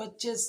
25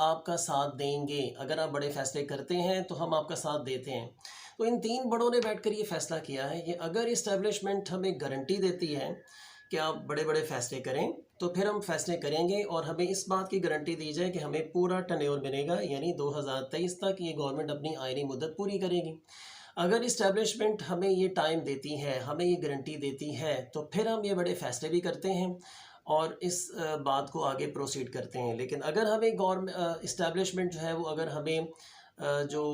آپ کا ساتھ دیں گے، اگر آپ بڑے فیصلے کرتے ہیں تو ہم آپ کا ساتھ دیتے ہیں۔ تو ان تین بڑوں نے بیٹھ کر یہ فیصلہ کیا ہے کہ اگر اسٹیبلشمنٹ ہمیں گارنٹی دیتی ہے کہ آپ بڑے بڑے فیصلے کریں تو پھر ہم فیصلے کریں گے، اور ہمیں اس بات کی گارنٹی دی جائے کہ ہمیں پورا ٹرن ملے گا، یعنی 2023 تک یہ گورنمنٹ اپنی آئینی مدت پوری کرے گی۔ اگر اسٹیبلشمنٹ ہمیں یہ ٹائم دیتی ہے، ہمیں یہ گارنٹی دیتی ہے، تو پھر ہم یہ بڑے فیصلے بھی کرتے ہیں اور اس بات کو آگے پروسیڈ کرتے ہیں۔ لیکن اگر ہمیں اسٹیبلشمنٹ جو ہے وہ اگر ہمیں جو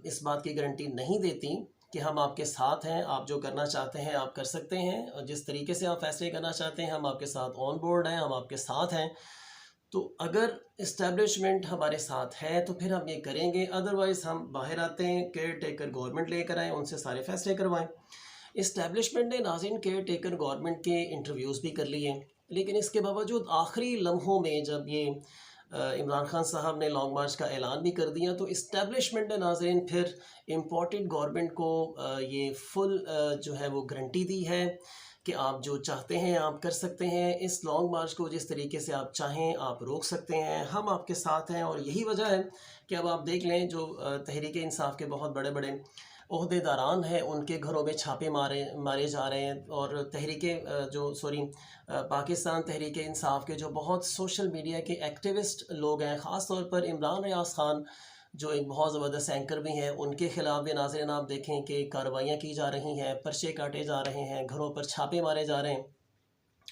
اس بات کی گارنٹی نہیں دیتی کہ ہم آپ کے ساتھ ہیں، آپ جو کرنا چاہتے ہیں آپ کر سکتے ہیں، اور جس طریقے سے آپ فیصلے کرنا چاہتے ہیں ہم آپ کے ساتھ آن بورڈ ہیں، ہم آپ کے ساتھ ہیں، تو اگر اسٹیبلشمنٹ ہمارے ساتھ ہے تو پھر ہم یہ کریں گے، ادروائز ہم باہر آتے ہیں، کیئر ٹیکر گورنمنٹ لے کر آئیں، ان سے سارے فیصلے کروائیں۔ اسٹیبلشمنٹ نے ناظرین کیئر ٹیکر گورنمنٹ کے انٹرویوز بھی کر لیے، لیکن اس کے باوجود آخری لمحوں میں جب یہ عمران خان صاحب نے لانگ مارچ کا اعلان بھی کر دیا تو اسٹیبلشمنٹ نے ناظرین پھر امپورٹڈ گورنمنٹ کو یہ فل جو ہے وہ گارنٹی دی ہے کہ آپ جو چاہتے ہیں آپ کر سکتے ہیں، اس لانگ مارچ کو جس طریقے سے آپ چاہیں آپ روک سکتے ہیں، ہم آپ کے ساتھ ہیں۔ اور یہی وجہ ہے کہ اب آپ دیکھ لیں جو تحریک انصاف کے بہت بڑے بڑے عہدے داران ہیں ان کے گھروں میں چھاپے مارے جا رہے ہیں، اور پاکستان تحریک انصاف کے جو بہت سوشل میڈیا کے ایکٹیوسٹ لوگ ہیں، خاص طور پر عمران ریاض خان جو ایک بہت زبردست اینکر بھی ہیں، ان کے خلاف بھی ناظرین آپ دیکھیں کہ کارروائیاں کی جا رہی ہیں، پرچے کاٹے جا رہے ہیں، گھروں پر چھاپے مارے جا رہے ہیں۔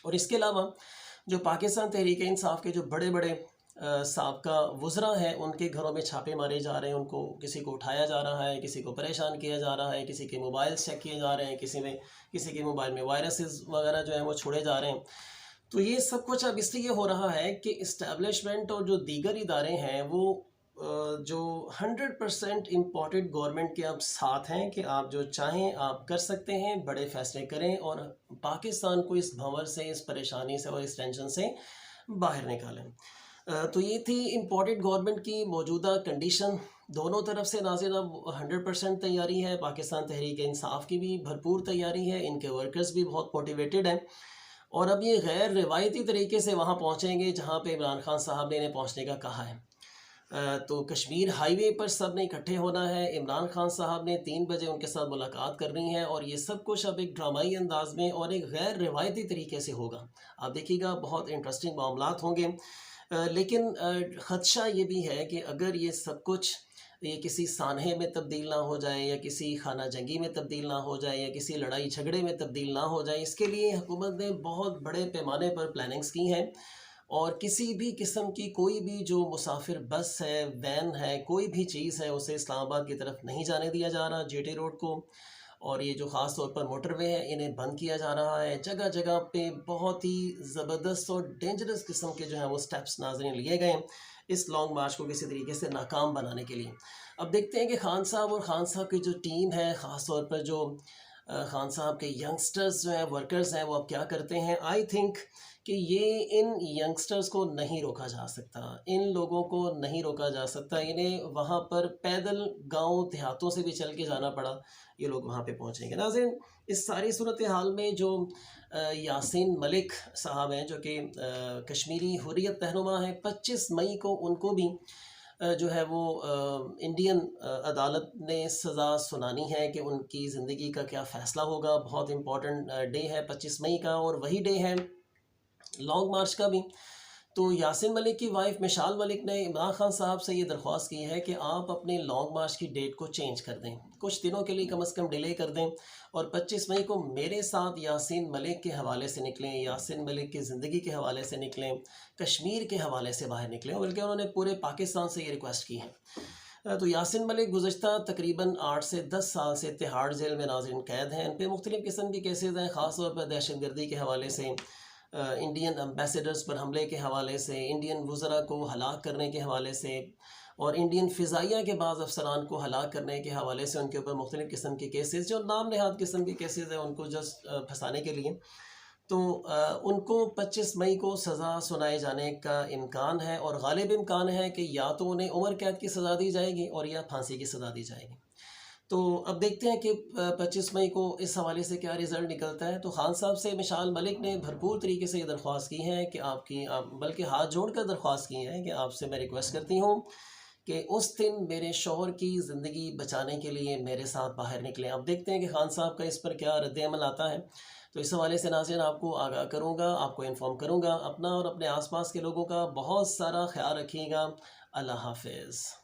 اور اس کے علاوہ جو پاکستان تحریک انصاف کے جو بڑے بڑے سابقہ وزراء ہیں ان کے گھروں میں چھاپے مارے جا رہے ہیں، ان کو کسی کو اٹھایا جا رہا ہے، کسی کو پریشان کیا جا رہا ہے، کسی کے موبائل چیک کیے جا رہے ہیں، کسی کے موبائل میں وائرسز وغیرہ جو ہیں وہ چھوڑے جا رہے ہیں۔ تو یہ سب کچھ اب اس لیے ہو رہا ہے کہ اسٹیبلشمنٹ اور جو دیگر ادارے ہیں وہ جو 100% امپورٹڈ گورنمنٹ کے اب ساتھ ہیں کہ آپ جو چاہیں آپ کر سکتے ہیں، بڑے فیصلے کریں اور پاکستان کو اس بھنور سے، اس پریشانی سے اور اس ٹینشن سے باہر نکالیں۔ تو یہ تھی امپورٹڈ گورنمنٹ کی موجودہ کنڈیشن۔ دونوں طرف سے ناظرین اب 100% تیاری ہے، پاکستان تحریک انصاف کی بھی بھرپور تیاری ہے، ان کے ورکرز بھی بہت موٹیویٹڈ ہیں، اور اب یہ غیر روایتی طریقے سے وہاں پہنچیں گے جہاں پہ عمران خان صاحب نے انہیں پہنچنے کا کہا ہے۔ تو کشمیر ہائی وے پر سب نے اکٹھے ہونا ہے، عمران خان صاحب نے 3 بجے ان کے ساتھ ملاقات کرنی ہے، اور یہ سب کچھ اب ایک ڈرامائی انداز میں اور ایک غیر روایتی طریقے سے ہوگا۔ آپ دیکھیے گا بہت انٹرسٹنگ معاملات ہوں گے، لیکن خدشہ یہ بھی ہے کہ اگر یہ سب کچھ یہ کسی سانحے میں تبدیل نہ ہو جائے، یا کسی خانہ جنگی میں تبدیل نہ ہو جائے، یا کسی لڑائی جھگڑے میں تبدیل نہ ہو جائے، اس کے لیے حکومت نے بہت بڑے پیمانے پر پلاننگز کی ہیں، اور کسی بھی قسم کی کوئی بھی جو مسافر بس ہے، وین ہے، کوئی بھی چیز ہے، اسے اسلام آباد کی طرف نہیں جانے دیا جا رہا، جے ٹی روڈ کو، اور یہ جو خاص طور پر موٹر وے ہے انہیں بند کیا جا رہا ہے۔ جگہ جگہ پہ بہت ہی زبردست اور ڈینجرس قسم کے جو ہیں وہ سٹیپس ناظرین لیے گئے ہیں اس لانگ مارچ کو کسی طریقے سے ناکام بنانے کے لیے۔ اب دیکھتے ہیں کہ خان صاحب اور خان صاحب کی جو ٹیم ہے، خاص طور پر جو خان صاحب کے ینگسٹرز جو ہیں، ورکرز ہیں، وہ اب کیا کرتے ہیں۔ آئی تھنک کہ یہ ان ینگسٹرز کو نہیں روکا جا سکتا، ان لوگوں کو نہیں روکا جا سکتا، انہیں وہاں پر پیدل گاؤں دیہاتوں سے بھی چل کے جانا پڑا، یہ لوگ وہاں پہ پہنچیں گے۔ ناظرین اس ساری صورتحال میں جو یاسین ملک صاحب ہیں جو کہ کشمیری حریت رہنما ہیں، 25 مئی کو ان کو بھی جو ہے وہ انڈین عدالت نے سزا سنانی ہے کہ ان کی زندگی کا کیا فیصلہ ہوگا۔ بہت امپورٹنٹ ڈے ہے 25 مئی کا، اور وہی ڈے ہے لانگ مارچ کا بھی۔ تو یاسین ملک کی وائف مشال ملک نے عمران خان صاحب سے یہ درخواست کی ہے کہ آپ اپنے لانگ مارچ کی ڈیٹ کو چینج کر دیں، کچھ دنوں کے لیے کم از کم ڈیلے کر دیں، اور 25 مئی کو میرے ساتھ یاسین ملک کے حوالے سے نکلیں، یاسین ملک کی زندگی کے حوالے سے نکلیں، کشمیر کے حوالے سے باہر نکلیں، بلکہ انہوں نے پورے پاکستان سے یہ ریکویسٹ کی ہے۔ تو یاسین ملک گزشتہ تقریباً 8 سے 10 سال سے تہاڑ جیل میں ناظرین قید ہیں، ان پہ مختلف قسم کی کیسز ہیں، خاص طور پر دہشت گردی کے حوالے سے، انڈین امبیسڈرز پر حملے کے حوالے سے، انڈین وزراء کو ہلاک کرنے کے حوالے سے، اور انڈین فضائیہ کے بعض افسران کو ہلاک کرنے کے حوالے سے ان کے اوپر مختلف قسم کے کیسز، جو نام نہاد قسم کے کیسز ہیں ان کو جسٹ پھنسانے کے لیے۔ تو ان کو 25 مئی کو سزا سنائے جانے کا امکان ہے، اور غالب امکان ہے کہ یا تو انہیں عمر قید کی سزا دی جائے گی اور یا پھانسی کی سزا دی جائے گی۔ تو اب دیکھتے ہیں کہ 25 مئی کو اس حوالے سے کیا رزلٹ نکلتا ہے۔ تو خان صاحب سے مشعل ملک نے بھرپور طریقے سے یہ درخواست کی ہے کہ بلکہ ہاتھ جوڑ کر درخواست کی ہے کہ آپ سے میں ریکویسٹ کرتی ہوں کہ اس دن میرے شوہر کی زندگی بچانے کے لیے میرے ساتھ باہر نکلیں۔ اب دیکھتے ہیں کہ خان صاحب کا اس پر کیا رد عمل آتا ہے۔ تو اس حوالے سے ناظرین آپ کو آگاہ کروں گا، آپ کو انفارم کروں گا۔ اپنا اور اپنے آس پاس کے لوگوں کا بہت سارا خیال رکھیے گا۔ اللہ حافظ۔